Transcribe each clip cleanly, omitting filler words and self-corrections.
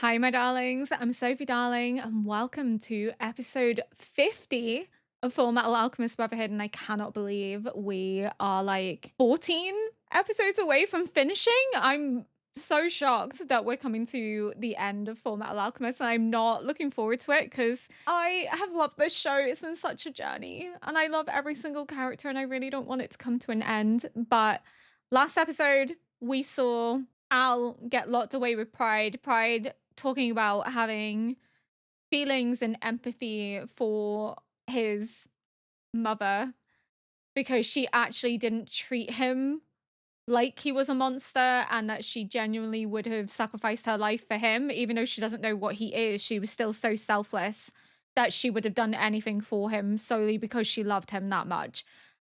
Hi, my darlings. I'm Sophie Darling, and welcome to episode 50 of Fullmetal Alchemist Brotherhood. And I cannot believe we are like 14 episodes away from finishing. I'm so shocked that we're coming to the end of Fullmetal Alchemist, and I'm not looking forward to it because I have loved this show. It's been such a journey, and I love every single character, and I really don't want it to come to an end. But last episode, we saw Al get locked away with Pride. Pride talking about having feelings and empathy for his mother because she actually didn't treat him like he was a monster, and that she genuinely would have sacrificed her life for him. Even though she doesn't know what he is, she was still so selfless that she would have done anything for him solely because she loved him that much.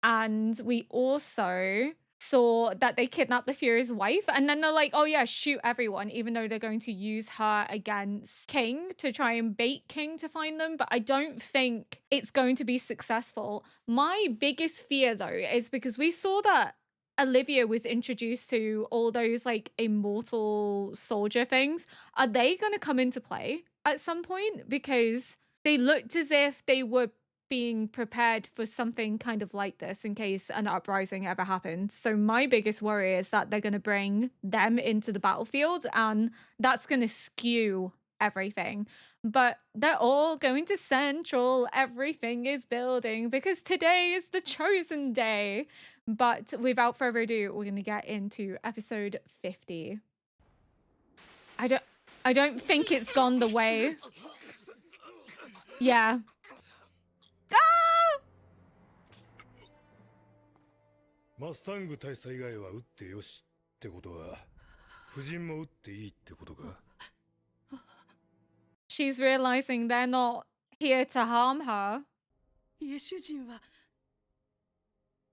And we also saw that they kidnapped the Fury's wife, and then they're like, oh yeah, shoot everyone, even though they're going to use her against King to try and bait King to find them. But I don't think it's going to be successful. My biggest fear though is because we saw that Olivia was introduced to all those like immortal soldier things. Are they going to come into play at some point? Because they looked as if they were being prepared for something kind of like this in case an uprising ever happened. So my biggest worry is that they're going to bring them into the battlefield, and that's going to skew everything. But they're all going to Central. Everything is building because today is the chosen day. But without further ado, we're going to get into episode 50. I don't think it's gone the way. Yeah. Ah! マスタング大佐以外は撃ってよしってことは、夫人も撃っていいってことか。She's realizing they're not here to harm her. いえ、主人は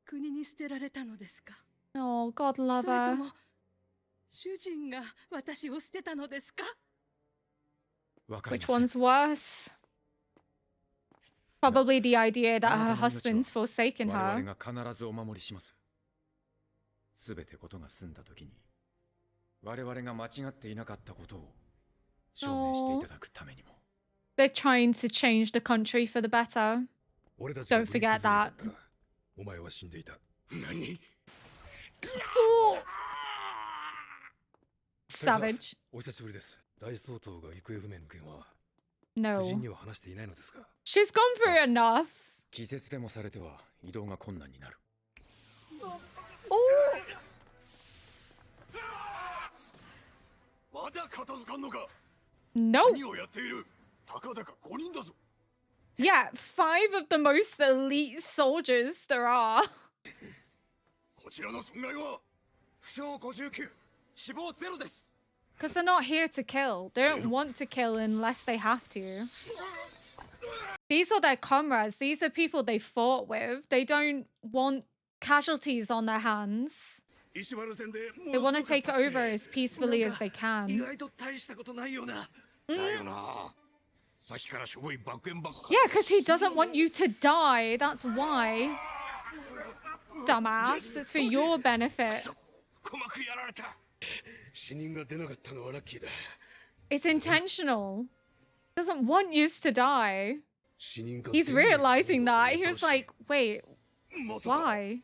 国に捨てられたのですか。 Oh, God それと lover. も主人が私を捨てたのですか。 Which one's worse? Probably the idea that her husband's forsaken her. 我々が必ずお守りします。すべてことが済んだ時に、我々が間違っていなかったことを証明していただくためにも。They're trying to change the country for the better. 俺たちが Don't forget that. お前は死んでいた。何？ Savage. お久しぶりです。大総統が行方不明の件は、 No. 夫人には話していないのですか？ She's gone through enough. 季節でもされては移動が困難になる。Oh. まだ片付かんのか？ No. 何をやっている？たかだか5人だぞ。 Yeah, 5 of the most elite soldiers there are. こちらの損害は負傷59、死亡0です。 Because they're not here to kill. They don't want to kill unless they have to. These are their comrades. These are people they fought with. They don't want casualties on their hands. They want to take it over as peacefully as they can. Yeah, because he doesn't want you to die. That's why. Dumbass. It's for your benefit. It's intentional. He doesn't want you to die. He's realizing that. He was like, wait, why?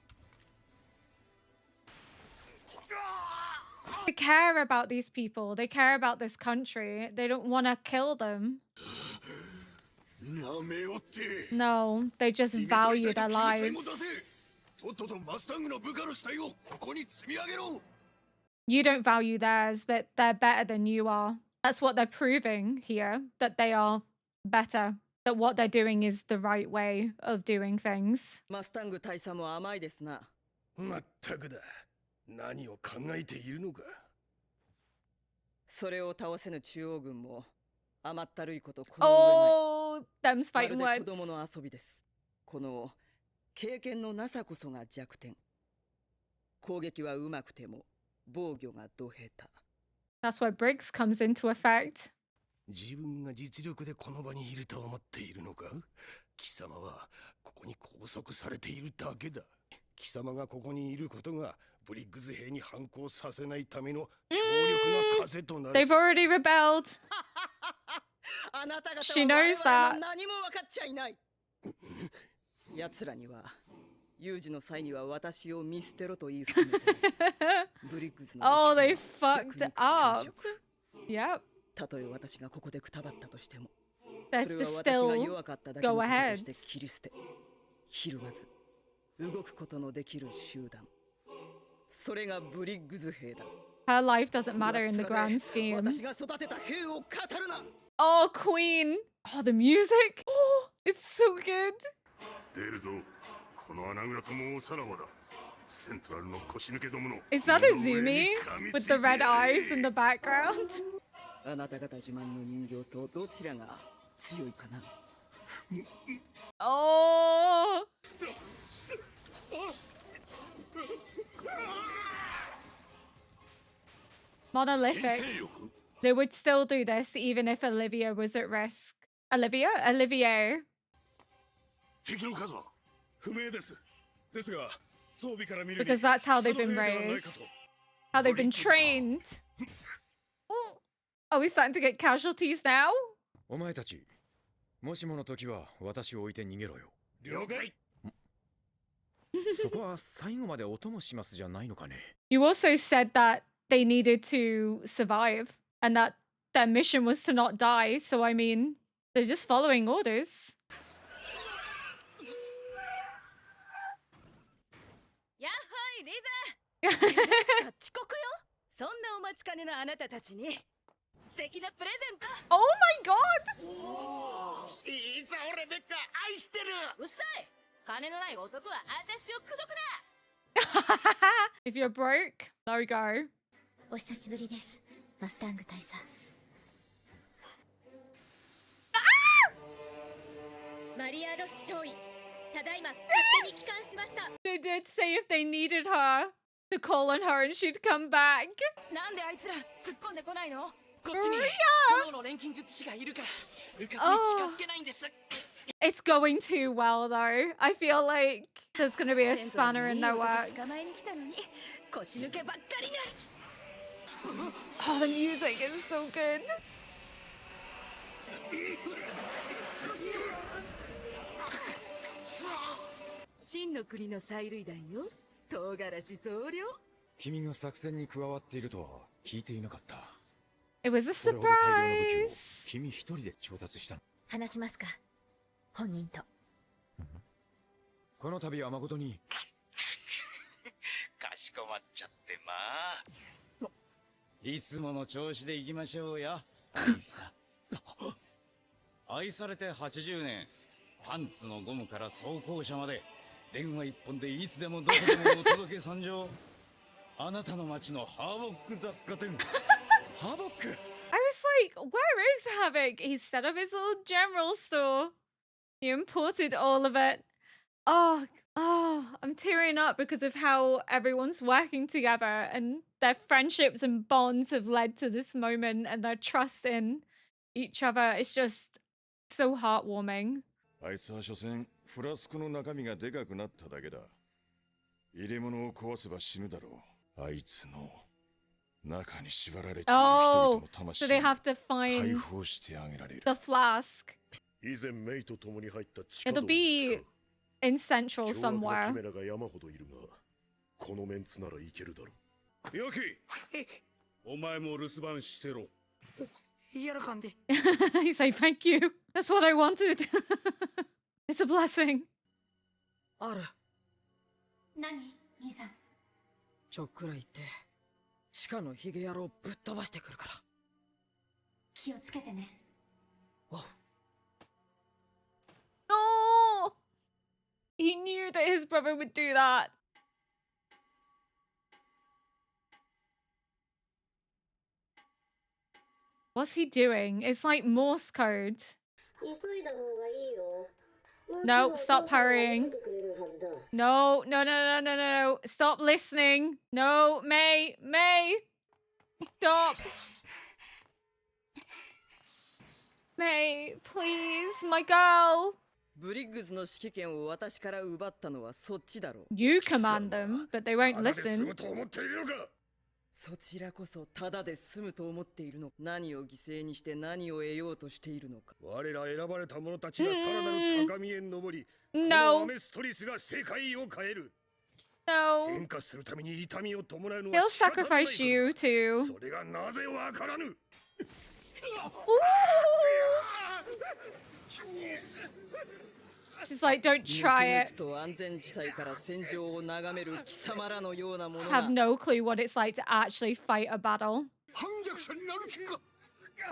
They care about these people. They care about this country. They don't want to kill them. No, they just value their lives. You don't value theirs, but they're better than you are. That's what they're proving here, that they are better. That what they're doing is the right way of doing things. マスタング大佐も甘いですな。まったくだ。何を考えているのか。それを倒せぬ中央軍も甘ったるいことこの上ない。Oh, them's fighting まるで子 words. 供の遊びです。この経験のなさこそが弱点。攻撃はうまくても防御がど下手。 That's where Briggs comes into effect. 自分が実力でこの場にいると思っているのか？貴様はここに拘束されているだけだ。貴様がここにいることがブリッグズ兵に反抗させないための強力な風となる。They've already rebelled. あなた方 She は knows 我々 that. の何も分かっちゃいない。奴らには有事の際には私を見捨てろと言い含めてブリッグズの Oh, they 掟は fucked 弱肉 up. 強食。 Yep. たとえ私がここでくたばったとしても、 That's それは to 私が still 弱かっただけの go ことと ahead. して切り捨て、ひるまず動くことのできる集団、それがブリッグズ兵だ。 Her life doesn't matter in the grand scheme. 私が育てた兵を語るな。 Oh, Queen. Oh, the music. Oh, it's so good. 出るぞ。この穴蔵ともおさらばだ。セントラルの腰抜けどもの。 Is that a Zumi with the red eyes in the background? あなた方自慢の人形とどちらが強いかな。 Oh. Monolithic. They would still do this even if Olivia was at risk. Olivia? Olivier. 敵の数は不明です。ですが、装備から見るに Because that's how they've 下の been 兵ではないか raised. と。 How they've been trained. Are we starting to get casualties now? お前たち、もしもの時は私を置いて逃げろよ。了解。そこは最後までお供しますじゃないのかね。You also said that they needed to survive and that their mission was to not die. So, I mean, they're just following orders. やっほいリザ。遅刻よ。そんなお待ちかねのあなたたちに素敵なプレゼント。 Oh my god! いざ俺ベッカ愛してる。うっさい。金のない男は私を口説くな。 If you're broke, no go. お久しぶりです、マスタング大佐。マリア・ロス少尉、ただいま勝手に帰還しました。 They did say if they needed her to call on her and she'd come back. なんであいつら突っ込んでこないの？こっちに Maria! 炎の錬金術師がいるからうかつに近づけないんです。 It's going too well though. I feel like there's going to be a セントラル spanner の in いい their 男 works. 捕まえに来たのに腰抜けばっかりな。 Oh, the music is so good. 真の国の催涙弾よ。唐辛子増量。君が作戦に加わっているとは聞いていなかった。 It was a これほど大量の武器を surprise. 君一人で調達したの。話しますか、本人と。この度は誠に。かしこまっちゃってまあ。いつもの調子で行きましょうや、大佐。愛されて80年、パンツのゴムから装甲車まで、電話一本でいつでもどこでもお届け参上。あなたの町のハーボック雑貨店。ハーボック I was like, where is Havoc? He set up his little general store. He imported all of it. Oh, I'm tearing up because of how everyone's working together and their friendships and bonds have led to this moment and their trust in each other. It's just so heartwarming. あいつは所詮フラスコの中身がでかくなっただけだ。入れ物を壊せば死ぬだろう。あいつの中に縛られている人々 Oh, の魂 so they を have to 解 find 放してあげられる。 the flask. 以前メイと共に入った地下道 It'll を be 使う。 in Central 凶悪な somewhere. キメラが山ほどいるが、このメンツならいけるだろう。ヨキ、お前も留守番してろ。喜んで。 He's like, thank you. That's what I wanted. It's a blessing. ある。何、兄さん。ちょっくら言って地下のヒゲ野郎ぶっ飛ばしてくるから。気をつけてね。おう。 No! He knew that his brother would do that. What's he doing? It's like Morse code. 急いだ方がいいよ。 No, stop hurrying. No, no, no, no, no, no. Stop listening. No, May. Stop. May, please, my girl. ブリッグズの指揮権を私から奪ったのはそっちだろう。 You command them, but they won't あなたで済 listen. むと思っているのか。そちらこそただで済むと思っているの。何を犠牲にして何を得ようとしているのか。我ら選ばれた者たちがさらなる高みへ登り、この No. アメストリスが世界を変える。 No. 変化するために痛みを伴うの He'll は仕方のないこと sacrifice you だ。 too. それがなぜわからぬ。 She's like, don't ぬく try ぬ it. くと安全地帯から戦場を眺める貴様らのようなものが Have no clue what it's like to actually fight a battle. 反逆者になる気か。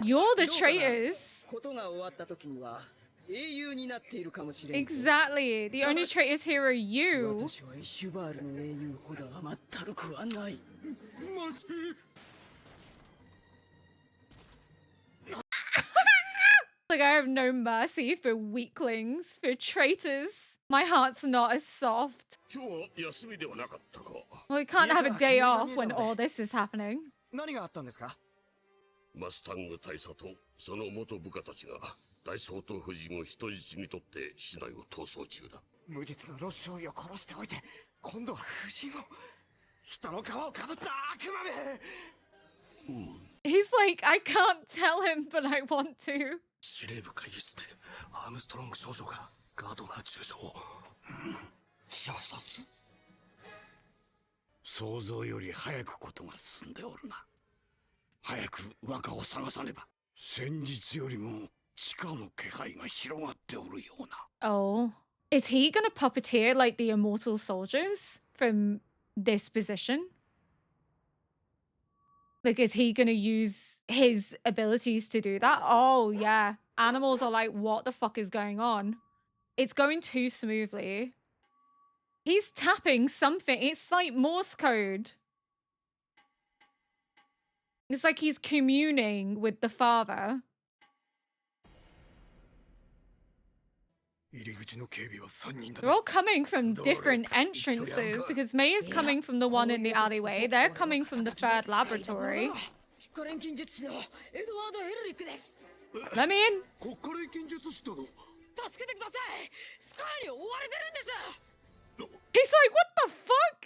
You're the どうかな traitors. ことが終わった時には英雄になっているかもしれんぞ。 Exactly. The only traitors here are you. 私はイシュバールの英雄ほど甘ったるくはない。 待て。 Like, I have no mercy for weaklings, for traitors. My heart's not as soft. 今日は休みではなかったか。 Well, we can't have a day off when all this is happening. 何があったんですか？マスタング大佐とその元部下たちが大総統夫人を人質にとって市内を逃走中だ。無実のロッショイを殺しておいて、今度は夫人を人の皮をかぶった悪魔め。 He's like, I can't tell him, but I want to. 司令部会議室でアームストロング少女がガードナー中傷を、射殺。想像より早くことが進んでおるな。早く若を探さねば。先日よりも地下の気配が広がっておるような。 Oh. Is he gonna puppeteer like the immortal soldiers from this position? Like, is he gonna use his abilities to do that? Oh, yeah. Animals are like, what the fuck is going on? It's going too smoothly. He's tapping something. It's like Morse code. It's like he's communing with the father. 入り口の警備は3人だ。 They're all coming from different entrances because May is coming from the one in the alleyway. They're coming from the third laboratory. 鋼の錬金術師のエドワード・エルリックです。 Let me in. 国家錬金術師殿。助けてください。スカイに追われてるんです。 He's like, what the fuck?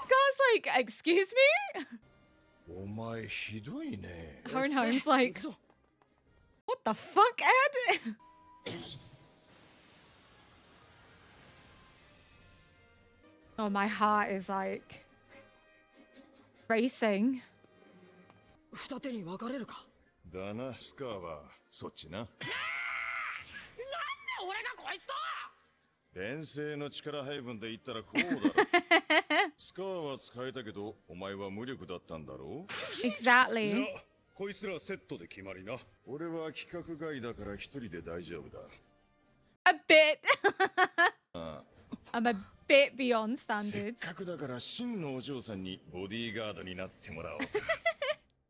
God's like, excuse me? お前ひどいね。 Hohenheim's like, what the fuck, Ed? Oh, my heart is like racing. 二手に分かれるか。だな、スカーはそっちな。なんで俺がこいつと。連星の力配分で言ったらこうだろ。スカーは使えたけど、お前は無力だったんだろう。 Exactly. じゃあ、こいつらセットで決まりな。俺は規格外だから一人で大丈夫だ。 A bit. ああ I'm a bit beyond せっ standards. かくだから真のお嬢さんにボディーガードになってもらおう。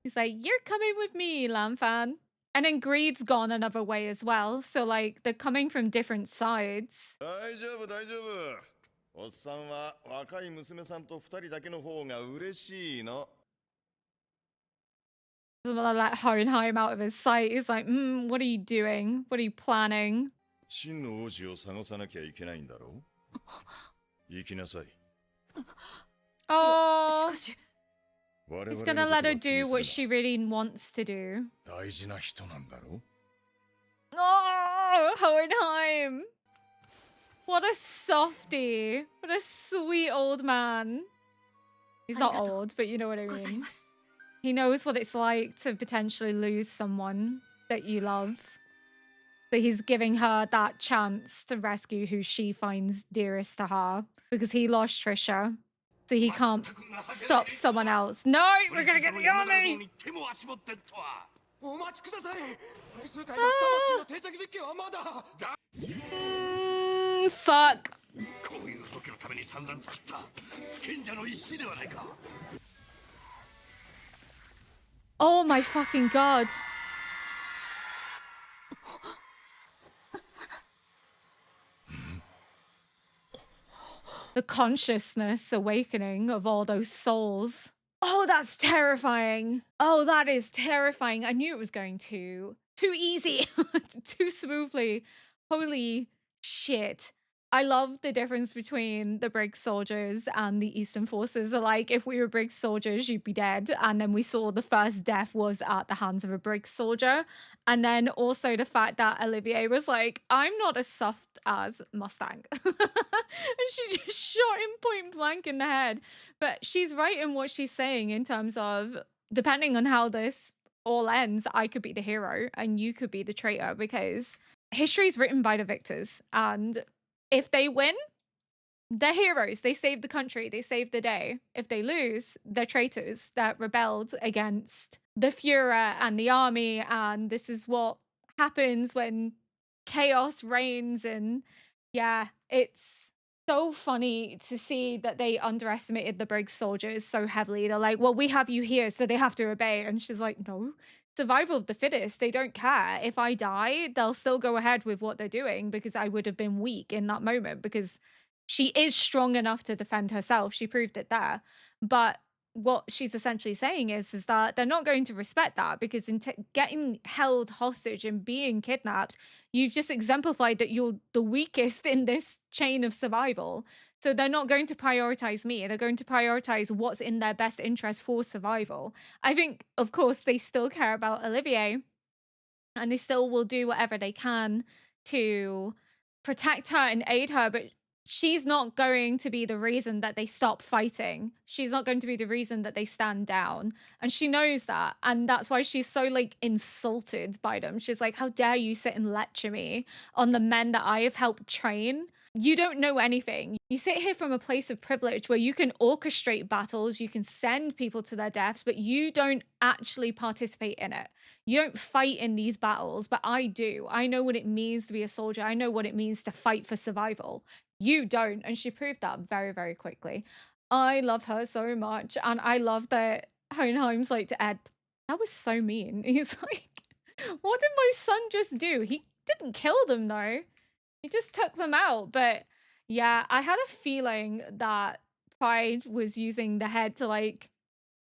He's like, you're coming with me, Lamfan. And then Greed's gone another way as well. So, like, they're coming from different sides. 大丈夫大丈夫。おっさんは若い娘さんと二人だけの方が嬉しいの。 Doesn't want to let Hohenheim out of his sight. He's like, what are you doing? What are you planning? 真の王子を探さなきゃいけないんだろう。行きなさい。 Oh, しかし、 我 he's 々 gonna の let こと her は気に do す what る she な。 really wants to do. 大事な人なんだろう。 Oh, Hohenheim. What a softie. What a sweet old man. He's not Arigato old, but you know what I ござい mean. ます。 He knows what it's like to potentially lose someone that you love. So he's giving her that chance to rescue who she finds dearest to her. Because he lost Trisha. So he can't stop someone else. No, we're gonna get the army! お待ちください。複数体の魂の定着実験はまだ。 Fuck. こういう時のために散々作った賢者の一種ではないか。 Oh my fucking god. The consciousness awakening of all those souls. Oh, that's terrifying. Oh, that is terrifying. I knew it was going too easy, too smoothly. Holy shit. I love the difference between the Briggs soldiers and the Eastern forces. They're like, if we were Briggs soldiers, you'd be dead. And then we saw the first death was at the hands of a Briggs soldier. And then also the fact that Olivier was like, I'm not as soft as Mustang. And she just shot him point blank in the head. But she's right in what she's saying in terms of, depending on how this all ends, I could be the hero and you could be the traitor, because history is written by the victors. And if they win, they're heroes. They saved the country. They saved the day. If they lose, they're traitors that rebelled against the Führer and the army. And this is what happens when chaos reigns. And yeah, it's so funny to see that they underestimated the Briggs soldiers so heavily. They're like, well, we have you here, so they have to obey. And she's like, no, survival of the fittest. They don't care. If I die, they'll still go ahead with what they're doing because I would have been weak in that moment, because she is strong enough to defend herself. She proved it there. But what she's essentially saying is that they're not going to respect that, because in getting held hostage and being kidnapped, you've just exemplified that you're the weakest in this chain of survival. So they're not going to prioritize me. They're going to prioritize what's in their best interest for survival. I think, of course, they still care about Olivier, and they still will do whatever they can to protect her and aid her, but she's not going to be the reason that they stop fighting. She's not going to be the reason that they stand down. And she knows that. And that's why she's so like insulted by them. She's like, how dare you sit and lecture me on the men that I have helped train? You don't know anything. You sit here from a place of privilege where you can orchestrate battles, you can send people to their deaths, but you don't actually participate in it. You don't fight in these battles, but I do. I know what it means to be a soldier. I know what it means to fight for survival. You don't. And she proved that very, very quickly. I love her so much. And I love that Hohenheim's like to Ed, that was so mean. He's like, what did my son just do? He didn't kill them though. He just took them out. But yeah, I had a feeling that Pride was using the head to like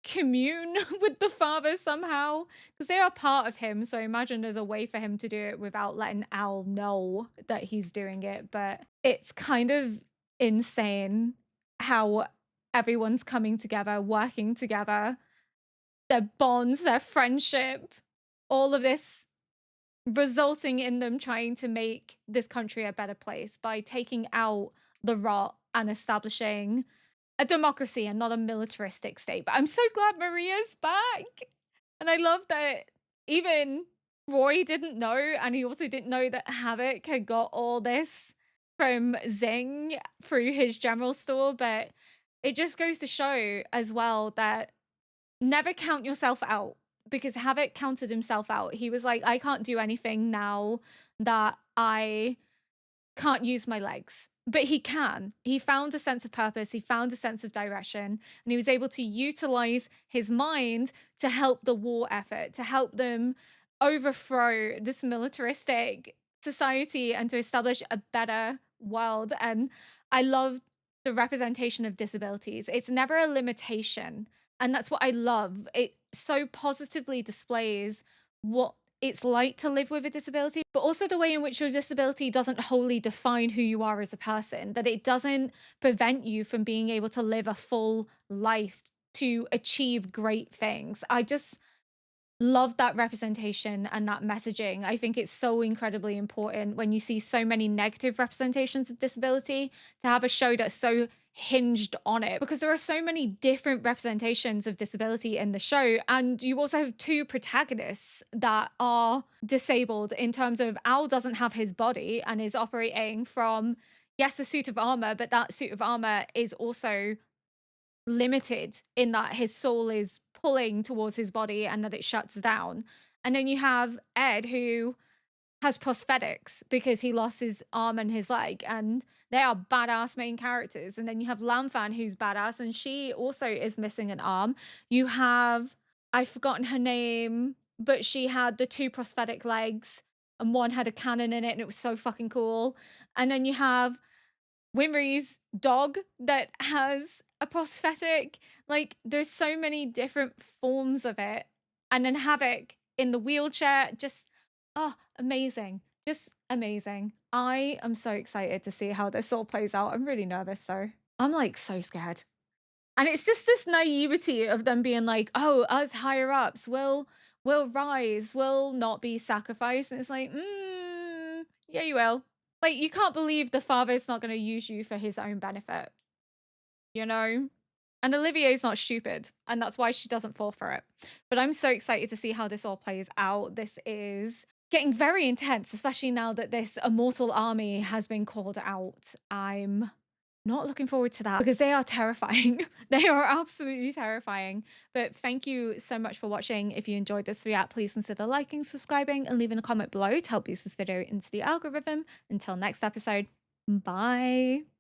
commune with the father somehow, because they are part of him. So I imagine there's a way for him to do it without letting Al know that he's doing it. But it's kind of insane how everyone's coming together, working together, their bonds, their friendship, all of this resulting in them trying to make this country a better place by taking out the rot and establishing a democracy and not a militaristic state. But I'm so glad Maria's back. And I love that even Roy didn't know, and he also didn't know that Havoc had got all this from Zing through his general store. But it just goes to show as well that never count yourself out, because Havoc counted himself out. He was like, I can't do anything now that I can't use my legs. But he can. He found a sense of purpose. He found a sense of direction. And he was able to utilize his mind to help the war effort, to help them overthrow this militaristic society and to establish a better world. And I love the representation of disabilities. It's never a limitation. And that's what I love. It so positively displays what it's like to live with a disability, but also the way in which your disability doesn't wholly define who you are as a person, that it doesn't prevent you from being able to live a full life, to achieve great things. I just love that representation and that messaging. I think it's so incredibly important when you see so many negative representations of disability to have a show that's so hinged on it, because there are so many different representations of disability in the show. And you also have two protagonists that are disabled, in terms of Al doesn't have his body and is operating from, yes, a suit of armor, but that suit of armor is also limited in that his soul is pulling towards his body and that it shuts down. And then you have Ed, who has prosthetics because he lost his arm and his leg, and they are badass main characters. And then you have Lanfan, who's badass, and she also is missing an arm. You have, I've forgotten her name, but she had the two prosthetic legs and one had a cannon in it, and it was so fucking cool. And then you have Winry's dog that has a prosthetic. Like, there's so many different forms of it. And then Havoc in the wheelchair, just amazing. Just amazing. I am so excited to see how this all plays out. I'm really nervous, so I'm like so scared. And it's just this naivety of them being like, oh, us higher ups will rise, will not be sacrificed. And it's like, yeah, you will. Like, you can't believe the father's not going to use you for his own benefit, you know? And Olivier's not stupid, and that's why she doesn't fall for it. But I'm so excited to see how this all plays out. This is getting very intense, especially now that this immortal army has been called out. I'm not looking forward to that because they are terrifying. They are absolutely terrifying. But thank you so much for watching. If you enjoyed this react, please consider liking, subscribing, and leaving a comment below to help boost this video into the algorithm. Until next episode, bye.